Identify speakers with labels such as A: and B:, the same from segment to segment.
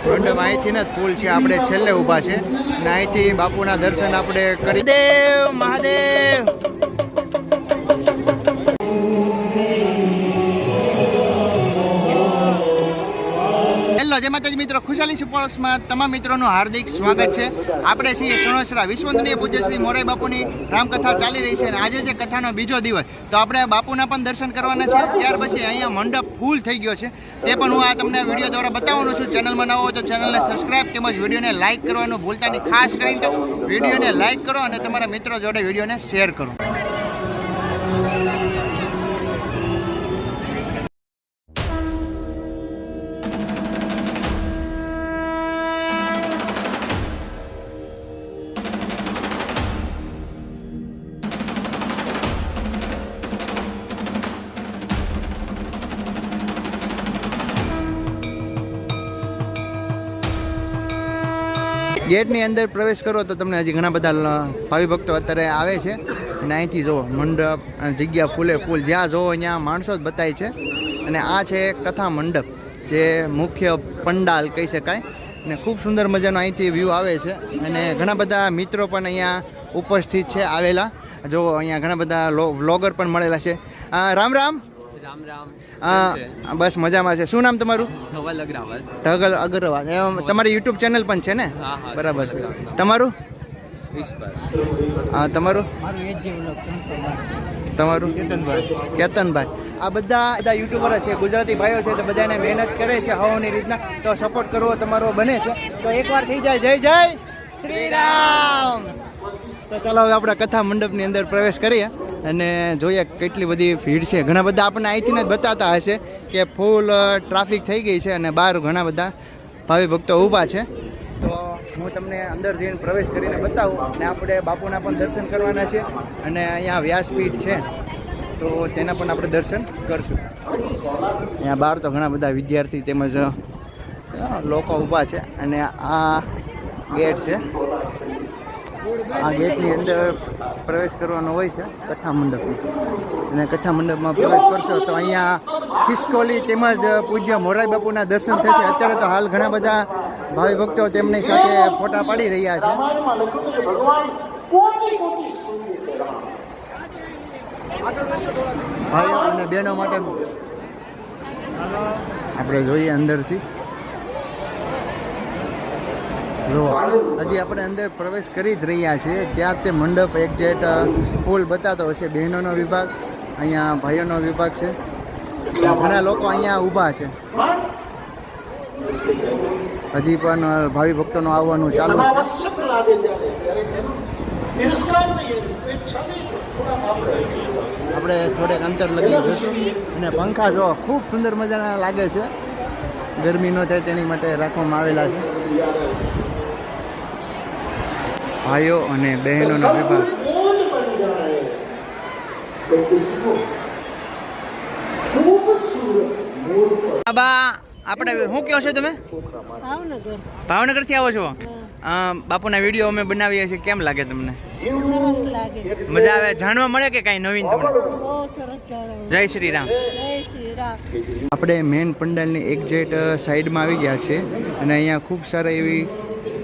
A: મંડપ અહીંથી ને પુલ છે, આપણે છેલ્લે ઊભા છે અને અહીંથી બાપુના દર્શન આપણે કરી. દેવ મહાદેવ. જય માતાજી મિત્રો, ખુશાલી સુપરવર્ક્સમાં તમામ મિત્રોનું હાર્દિક સ્વાગત છે. આપણે છીએ સણોસરા વિશ્વવંદનીય પૂજ્ય શ્રી મોરારી બાપુની રામકથા ચાલી રહી છે અને આજે છે કથાનો બીજો દિવસ. તો આપણે બાપુના પણ દર્શન કરવાના છે. ત્યાર પછી અહીંયા મંડપ ફૂલ થઈ ગયો છે, તે પણ હું આ તમને વિડીયો દ્વારા બતાવવાનું છું. ચેનલમાં નવો હોય તો ચેનલને સબસ્ક્રાઈબ તેમજ વિડીયોને લાઇક કરવાનું ભૂલતા નહીં. ખાસ કરીને તો વિડીયોને લાઇક કરો અને તમારા મિત્રો જોડે વિડીયોને શેર કરો. ગેટની અંદર પ્રવેશ કરો તો તમને હજી ઘણા બધા ભાવિ ભક્તો અત્યારે આવે છે અને અહીંથી જુઓ મંડપ જગ્યા ફૂલે ફૂલ, જ્યાં જુઓ ત્યાં માણસો જ બતાય છે. અને આ છે કથા મંડપ, જે મુખ્ય પંડાલ કહી શકાય અને ખૂબ સુંદર મજાનો અહીંથી વ્યૂ આવે છે. અને ઘણા બધા મિત્રો પણ અહીંયા ઉપસ્થિત છે આવેલા. જો અહીંયા ઘણા બધા વ્લોગર પણ મળેલા છે. રામ રામ. બસ મજામાં છે. શું નામ તમારું? ધવલ અગ્રવાલ. તમારી યુટ્યુબ ચેનલ પણ છે ને? બરાબર છે. તમારું? હા, તમારું? તમારું? કેતનભાઈ. આ બધા યુટ્યુબર છે, ગુજરાતી ભાઈઓ છે, તો બધાને મહેનત કરે છે હવાની રીતના. તો સપોર્ટ કરવો તમારો બને છે. તો એકવાર થઈ જાય જય જય શ્રી રામ. તો ચાલો હવે આપણે કથા મંડપની અંદર પ્રવેશ કરીએ અને જોઈએ કેટલી બધી ભીડ છે. ઘણા બધા આપણને અહીંથી જ બતાવતા હશે કે ફૂલ ટ્રાફિક થઈ ગઈ છે અને બહાર ઘણા બધા ભાવિ ભક્તો ઊભા છે. તો હું તમને અંદર જઈને પ્રવેશ કરીને બતાવું અને આપણે બાપુના પણ દર્શન કરવાના છે અને અહીંયા વ્યાસપીઠ છે તો તેના પણ આપણે દર્શન કરશું. અહીંયા બહાર તો ઘણા બધા વિદ્યાર્થી તેમજ લોકો ઊભા છે અને આ ગેટ છે. આ ગેટની અંદર પ્રવેશ કરવાનો હોય છે કથા મંડપમાં. અને કથા મંડપમાં પ્રવેશ કરશો તો અહીંયા ખિસકોલી તેમજ પૂજ્ય મોરારી બાપુના દર્શન થશે. અત્યારે તો હાલ ઘણા બધા ભાવિ ભક્તો તેમની સાથે ફોટા પાડી રહ્યા છે. ભાઈઓ અને બહેનો માટે આપણે જોઈએ અંદરથી. હજી આપણે અંદર પ્રવેશ કરી જ રહ્યા છીએ. ત્યાં તે મંડપ એક્ઝેક્ટ ફૂલ બતાતો હશે. બહેનોનો વિભાગ, અહીંયા ભાઈઓનો વિભાગ છે. ઘણા લોકો અહીંયા ઊભા છે. હજી પણ ભાવિ ભક્તોનું આવવાનું ચાલુ છે. આપણે થોડેક અંતર લગી જશું અને પંખા જો ખૂબ સુંદર મજાના લાગે છે. ગરમી ન થાય તેની માટે રાખવામાં આવેલા છે. ભાઈઓ અને બહેનોનો વિભાગ. આપણે શું કહો છો તમે? ભાવનગર થી આવો છો? બાપુના વિડીયો અમે બનાવીએ છીએ, કેમ લાગે તમને? મજા આવે? જાણવા મળે કે કાંઈ નવીન તમને? જય શ્રી રામ. આપણે મેઇન પંડાલની એક્ઝેક્ટ સાઈડમાં આવી ગયા છે અને અહીંયા ખૂબ સારી એવી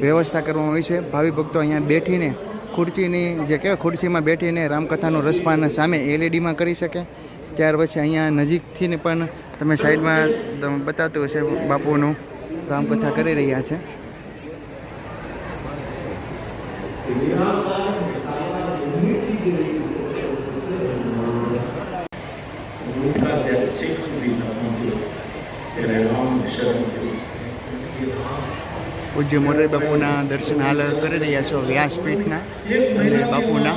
A: વ્યવસ્થા કરવામાં આવી છે. ભાવિ ભક્તો અહીંયા બેઠીને ખુરશીની જે કહેવાય ખુરશીમાં બેઠીને રામકથાનું રસપાન સામે એલઈડીમાં કરી શકે. ત્યાર પછી અહીંયા નજીકથી પણ તમે સાઈડમાં બતાવતું હશે બાપુનું રામકથા કરી રહ્યા છે. પૂજ્ય મોરારી બાપુના દર્શન હાલ કરી રહ્યા છો વ્યાસપીઠના અને બાપુના.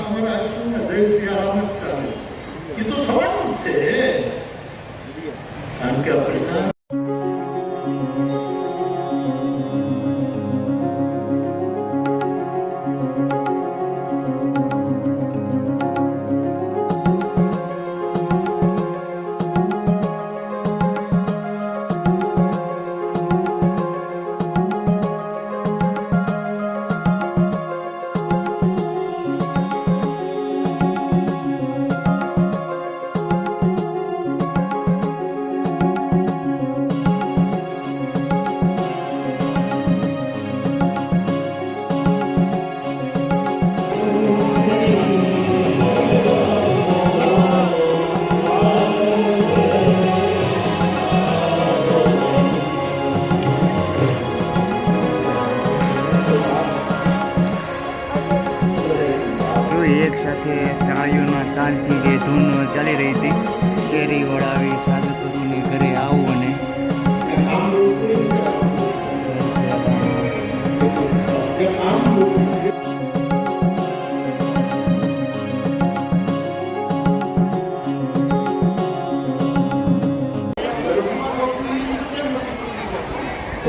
A: ચાલી રહી હતી. શેરી વળાવી સાધુ ગુરુને ઘરે આવું અને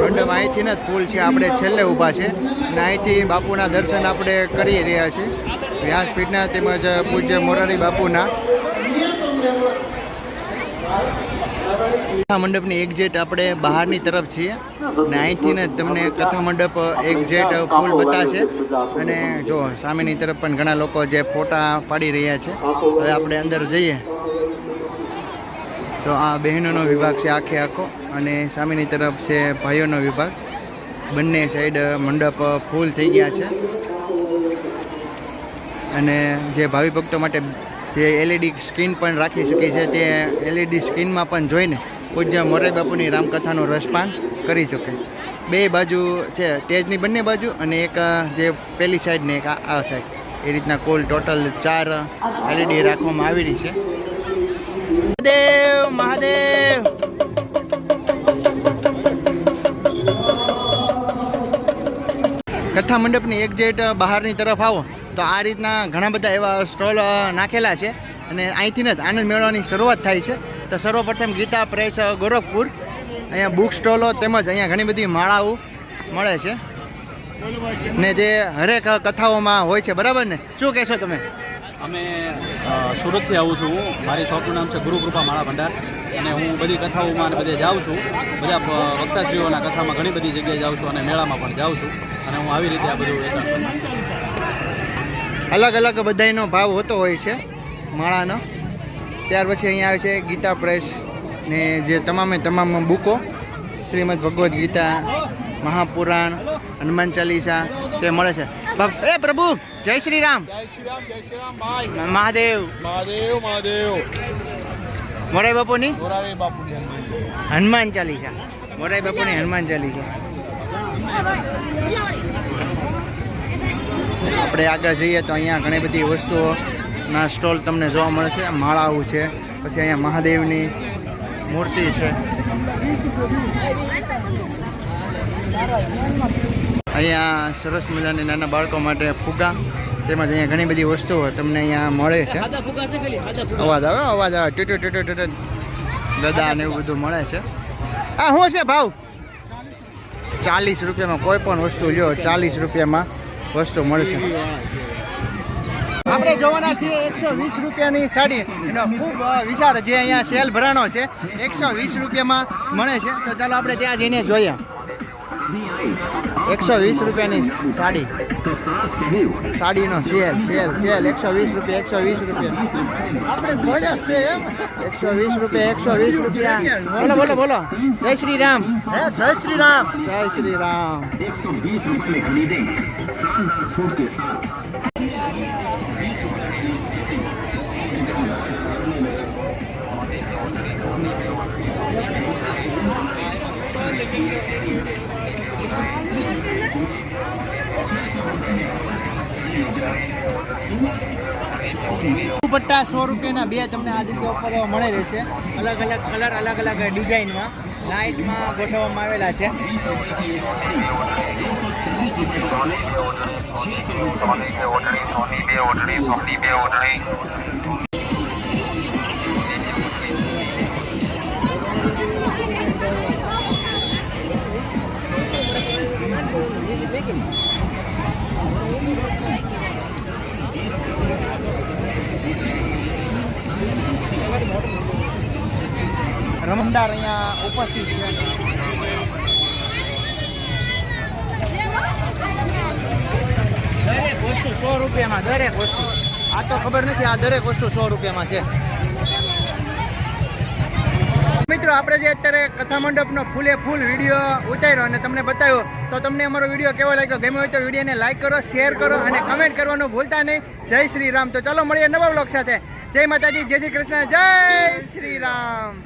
A: મંડપ અહીંથી ને પુલ છે, આપણે છેલ્લે ઊભા છે અને અહીંથી બાપુના દર્શન આપણે કરી રહ્યા છીએ. વ્યાસપીઠના તેમજ પૂજ્ય મોરારી બાપુના. કથા મંડપની એક્ઝેક્ટ આપણે બહારની તરફ છીએ અને અહીંથી ને તમને કથા મંડપ એક્ઝેક્ટ ફૂલ બતાવશે. અને જો સામેની તરફ પણ ઘણા લોકો જે ફોટા પાડી રહ્યા છે. હવે આપણે અંદર જઈએ તો આ બહેનોનો વિભાગ છે આખે આખો અને સામેની તરફ છે ભાઈઓનો વિભાગ. બંને સાઈડ મંડપ ફૂલ થઈ ગયા છે અને જે ભાવિ ભક્તો માટે જે એલઈડી સ્ક્રીન પણ રાખી શકી છે તે એલઈડી સ્ક્રીનમાં પણ જોઈને પૂજ્ય મોરારી બાપુની રામકથાનું રસપાન કરી શકે. બે બાજુ છે સ્ટેજની બંને બાજુ અને એક જે પેલી સાઈડ ને એક આ સાઈડ, એ રીતના કુલ ટોટલ 4 એલઈડી રાખવામાં આવેલી છે. મહાદેવ મહાદેવ. કથા મંડપની એક્ઝેક્ટ બહારની તરફ આવો તો આ રીતના ઘણા બધા એવા સ્ટોલ નાખેલા છે અને અહીંથી જ આનંદ મેળવાની શરૂઆત થાય છે. તો સર્વપ્રથમ ગીતા પ્રેસ ગોરખપુર, અહીંયા બુક સ્ટોલો તેમજ અહીંયા ઘણી બધી માળાઓ મળે છે ને જે હરેક કથાઓમાં હોય છે. બરાબર ને? શું કહેશો તમે?
B: અમે સુરતથી આવું છું. મારી શોપનું નામ છે ગુરુ કૃપા માળા ભંડાર અને હું બધી કથાઓમાં અને બધે જાઉં છું. બધા વક્તાશ્રીઓના કથામાં ઘણી બધી જગ્યાએ જાઉં છું અને મેળામાં પણ જાઉં છું અને હું આવી રીતે આ બધું વેચાણ કરું.
A: અલગ અલગ બધાનો ભાવ હોતો હોય છે માળાનો. ત્યાર પછી અહીંયા આવે છે ગીતા પ્રેસ ને જે તમામે તમામ બુકો, શ્રીમદ ભગવદ્ ગીતા, મહાપુરાણ, હનુમાન ચાલીસા તે મળે છે. એ પ્રભુ જય શ્રી રામ.
C: જય શ્રી રામ, જય શ્રી રામ ભાઈ.
A: મહાદેવ
C: મહાદેવ મહાદેવ.
A: મોરારી બાપુની
C: મોરારી બાપુની
A: હનુમાન ચાલીસા, મોરારી બાપુની હનુમાન ચાલીસા. આપણે આગળ જઈએ તો અહીંયા ઘણી બધી વસ્તુઓના સ્ટોલ તમને જોવા મળે છે. માળાઓ છે, પછી અહીંયા મહાદેવની મૂર્તિ છે. અહીંયા સરસ મજાની નાના બાળકો માટે ફુગા તેમજ અહીંયા ઘણી બધી વસ્તુઓ તમને અહીંયા મળે છે. અવાજ આવે ટૂટુ ટૂટુ ટૂટુ ગદા ને એવું બધું મળે છે. આ શું છે ભાવ? 40 રૂપિયામાં કોઈ પણ વસ્તુ લ્યો, 40 રૂપિયામાં વસ્તુ મળશે. આપણે જોવાના છીએ 120 રૂપિયાની સાડી, એનો ખૂબ વિશાળ જે અહીંયા સેલ ભરાણો છે, 120 રૂપિયામાં મળે છે. તો ચાલો આપણે ત્યાં જઈને જોઈએ. 120 રૂપિયાની સાડી, સાડીનો સેલ 120 રૂપિયા, 120 રૂપિયા, 120 રૂપિયા, 120 રૂપિયા. બોલો બોલો બોલો. જય શ્રી રામ. જય શ્રી રામ, જય શ્રી રામ.
D: 120 रुपए खरीदे शानदार छूट के साथ.
A: દુપટ્ટા 100 રૂપિયાના બે તમને આ જગ્યા ઉપર મળે રહેશે. અલગ અલગ કલર, અલગ અલગ ડિઝાઇનમાં લાઇટમાં ગોઠવવામાં આવેલા છે. રમણદાર અહીંયા ઉપસ્થિત છે. દરેક વસ્તુ 100 રૂપિયામાં, દરેક વસ્તુ. આ તો ખબર નથી, આ દરેક વસ્તુ 100 રૂપિયામાં છે. મિત્રો, આપણે જે અત્યારે કથા મંડપનો ફૂલે ફૂલ વિડીયો ઉતાર્યો અને તમને બતાવ્યો, તો તમને અમારો વિડીયો કેવો લાગ્યો? ગમ્યો હોય તો વિડીયોને લાઈક કરો, શેર કરો અને કમેન્ટ કરવાનું ભૂલતા નહીં. જય શ્રી રામ. તો ચાલો મળીએ નવા વ્લોગ સાથે. જય માતાજી, જય શ્રી કૃષ્ણ, જય શ્રી રામ.